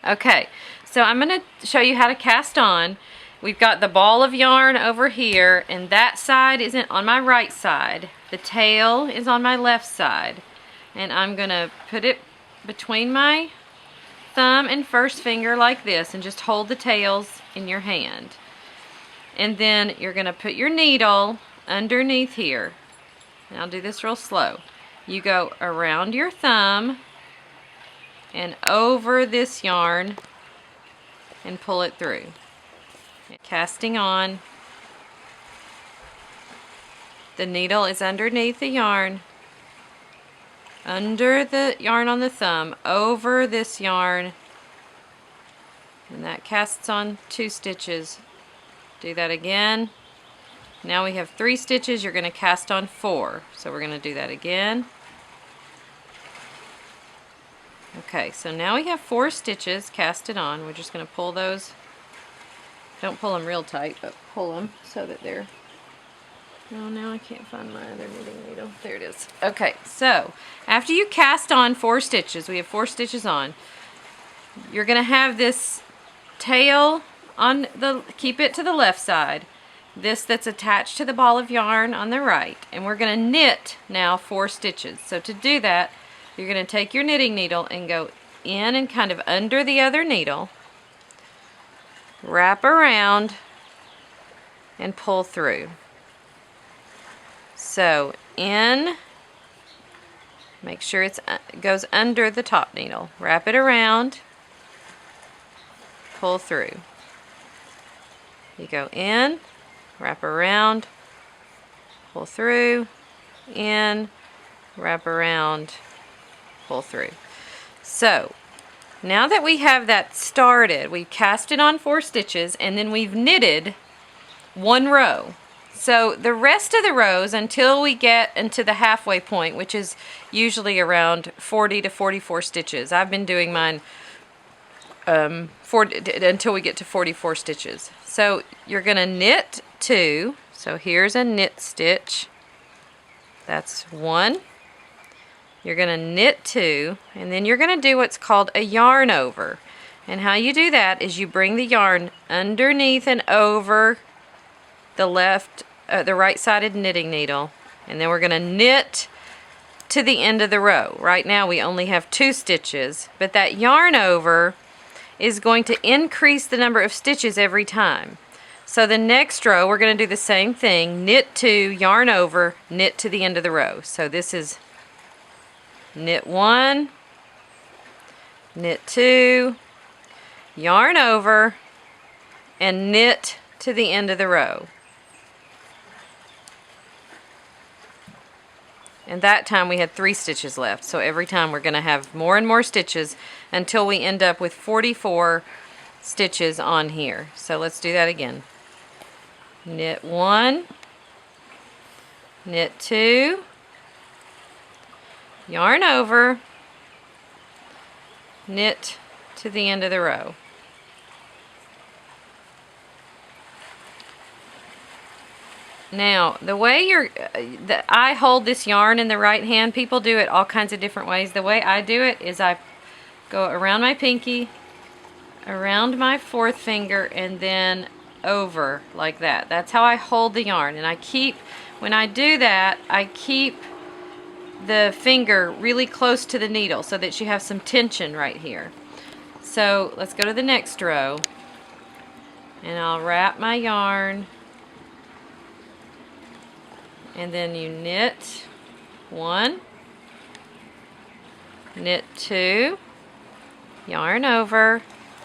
Okay, so I'm going to show you how to cast on. We've got the ball of yarn over here, and that side isn't on my right side. The tail is on my left side. And I'm going to put it between my thumb and first finger like this, and just hold the tails in your hand. And then you're going to put your needle underneath here. And I'll do this real slow. You go around your thumb and over this yarn and pull it through. Casting on. The needle is underneath the yarn, under the yarn on the thumb, over this yarn, and that casts on 2 stitches. Do that again. Now we have 3 stitches. You're going to cast on 4. So we're going to do that again. Okay, so now we have 4 stitches casted on. We're just going to pull those. Don't pull them real tight, but pull them so that they're... Oh, now I can't find my other knitting needle. There it is. Okay, so after you cast on 4 stitches, we have 4 stitches on, you're going to have this tail on the... Keep it to the left side. This that's attached to the ball of yarn on the right. And we're going to knit now 4 stitches. So to do that, you're going to take your knitting needle and go in and kind of under the other needle, wrap around, and pull through. So in, make sure it goes under the top needle. Wrap it around, pull through. You go in, wrap around, pull through, in, wrap around, pull through. So now that we have that started, we've casted on 4 stitches and then we've knitted 1 row. So the rest of the rows until we get into the halfway point, which is usually around 40 to 44 stitches. I've been doing mine until we get to 44 stitches. So you're going to knit 2. So here's a knit stitch. That's 1. You're going to knit 2, and then you're going to do what's called a yarn over. And how you do that is you bring the yarn underneath and over the the right-sided knitting needle, and then we're going to knit to the end of the row. Right now we only have 2 stitches, but that yarn over is going to increase the number of stitches every time. So the next row we're going to do the same thing, knit 2, yarn over, knit to the end of the row. So this is knit 1, knit 2, yarn over, and knit to the end of the row. And that time we had 3 stitches left. So every time we're going to have more and more stitches until we end up with 44 stitches on here. So let's do that again. Knit 1, knit 2, yarn over, knit to the end of the row. Now, the way I hold this yarn in the right hand, people do it all kinds of different ways. The way I do it is I go around my pinky, around my 4th finger, and then over like that. That's how I hold the yarn. And when I do that, I keep the finger really close to the needle so that you have some tension right here. So let's go to the next row, and I'll wrap my yarn, and then you knit 1, knit 2, yarn over,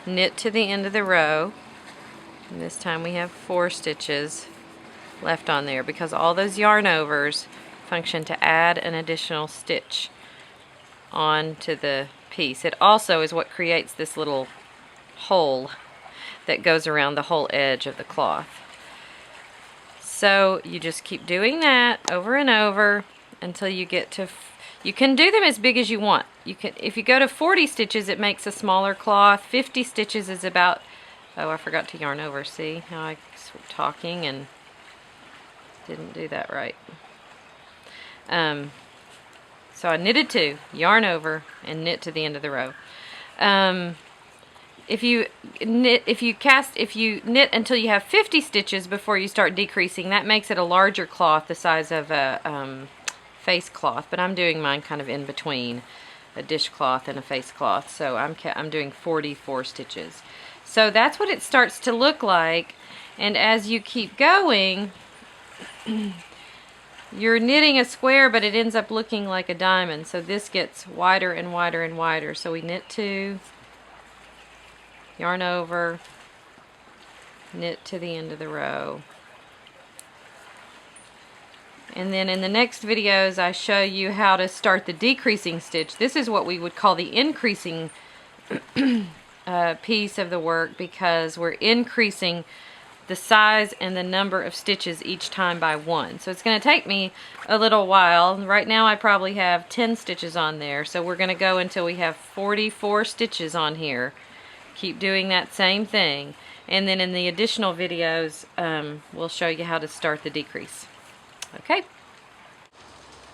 knit to the end of the row, and this time we have 4 stitches left on there because all those yarn overs function to add an additional stitch onto the piece. It also is what creates this little hole that goes around the whole edge of the cloth. So you just keep doing that over and over until you get to, you can do them as big as you want. If you go to 40 stitches, it makes a smaller cloth. 50 stitches is about, oh, I forgot to yarn over. See how I was talking and didn't do that right. So I knitted 2, yarn over, and knit to the end of the row. if you knit until you have 50 stitches before you start decreasing, that makes it a larger cloth, the size of a face cloth. But I'm doing mine kind of in between a dishcloth and a face cloth, so I'm doing 44 stitches. So that's what it starts to look like, and as you keep going, you're knitting a square, but it ends up looking like a diamond. So this gets wider and wider and wider. So we knit 2, yarn over, knit to the end of the row. And then in the next videos I show you how to start the decreasing stitch. This is what we would call the increasing piece of the work, because we're increasing the size and the number of stitches each time by 1. So it's going to take me a little while. Right now I probably have 10 stitches on there, so we're going to go until we have 44 stitches on here. Keep doing that same thing, and then in the additional videos we'll show you how to start the decrease.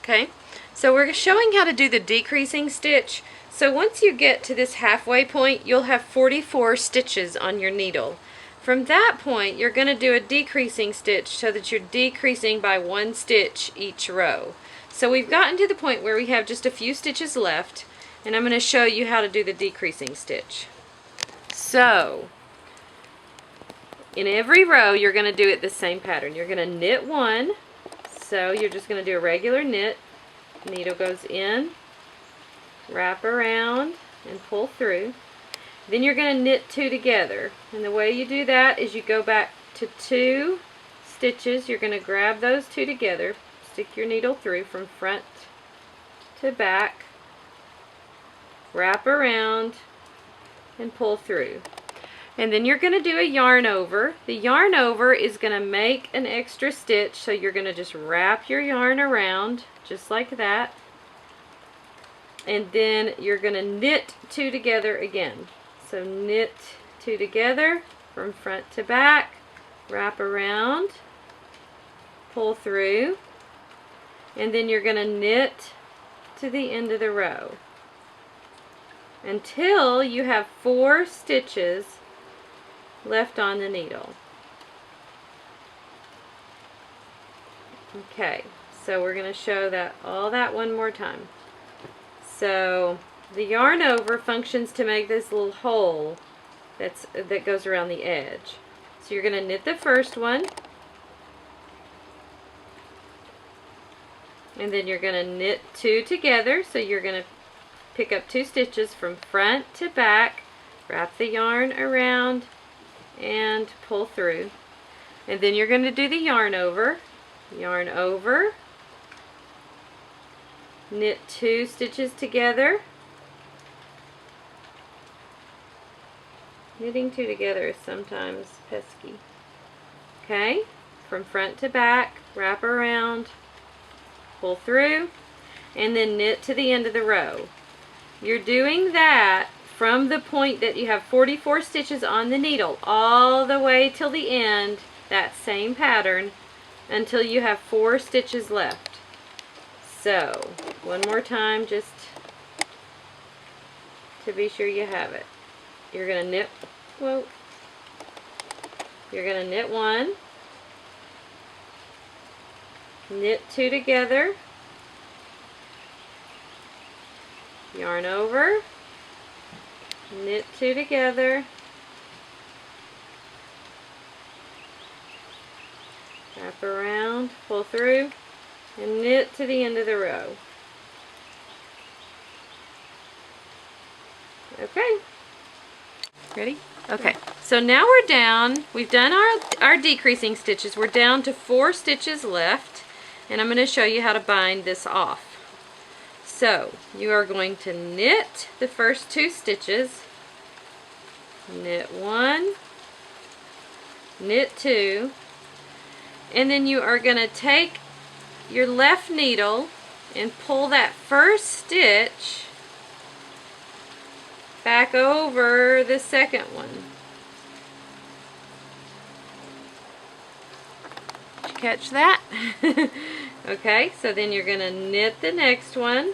Okay, so we're showing how to do the decreasing stitch. So once you get to this halfway point, you'll have 44 stitches on your needle. From that point, you're going to do a decreasing stitch so that you're decreasing by 1 stitch each row. So we've gotten to the point where we have just a few stitches left, and I'm going to show you how to do the decreasing stitch. So in every row you're going to do it the same pattern. You're going to knit 1, so you're just going to do a regular knit, needle goes in, wrap around and pull through. Then you're going to knit 2 together, and the way you do that is you go back to 2 stitches. You're going to grab those 2 together, stick your needle through from front to back, wrap around and pull through. And then you're going to do a yarn over. The yarn over is going to make an extra stitch, so you're going to just wrap your yarn around just like that, and then you're going to knit 2 together again. So knit 2 together from front to back, wrap around, pull through, and then you're going to knit to the end of the row until you have 4 stitches left on the needle. Okay, so we're going to show all that one more time. So the yarn over functions to make this little hole that goes around the edge. So you're going to knit the first one, and then you're going to knit 2 together. So you're going to pick up 2 stitches from front to back, wrap the yarn around and pull through, and then you're going to do the yarn over, knit 2 stitches together. Knitting 2 together is sometimes pesky. Okay, from front to back, wrap around, pull through, and then knit to the end of the row. You're doing that from the point that you have 44 stitches on the needle all the way till the end, that same pattern, until you have 4 stitches left. So one more time, just to be sure you have it. You're going to knit, you're going to knit 1, knit 2 together, yarn over, knit 2 together, wrap around, pull through, and knit to the end of the row. Okay, ready? Okay, so now we're down, we've done our decreasing stitches, we're down to 4 stitches left, and I'm going to show you how to bind this off. So you are going to knit the first 2 stitches, knit 1, knit 2, and then you are going to take your left needle and pull that first stitch back over the second one. Did you catch that? Okay, so then you're going to knit the next one,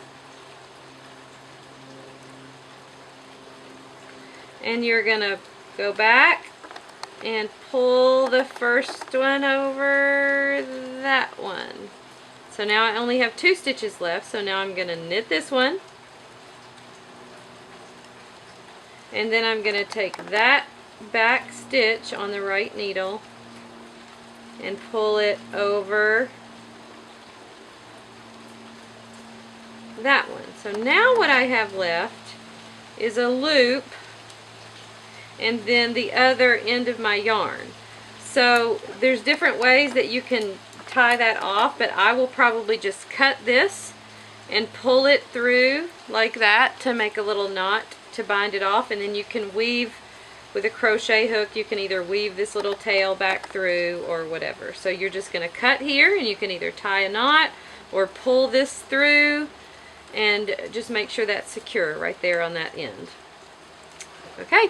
and you're going to go back and pull the first one over that one. So now I only have 2 stitches left, so now I'm going to knit this one, and then I'm going to take that back stitch on the right needle and pull it over that one. So now what I have left is a loop and then the other end of my yarn. So there's different ways that you can tie that off, but I will probably just cut this and pull it through like that to make a little knot to bind it off, and then you can weave with a crochet hook. You can either weave this little tail back through or whatever. So you're just going to cut here, and you can either tie a knot or pull this through, and just make sure that's secure right there on that end. Okay.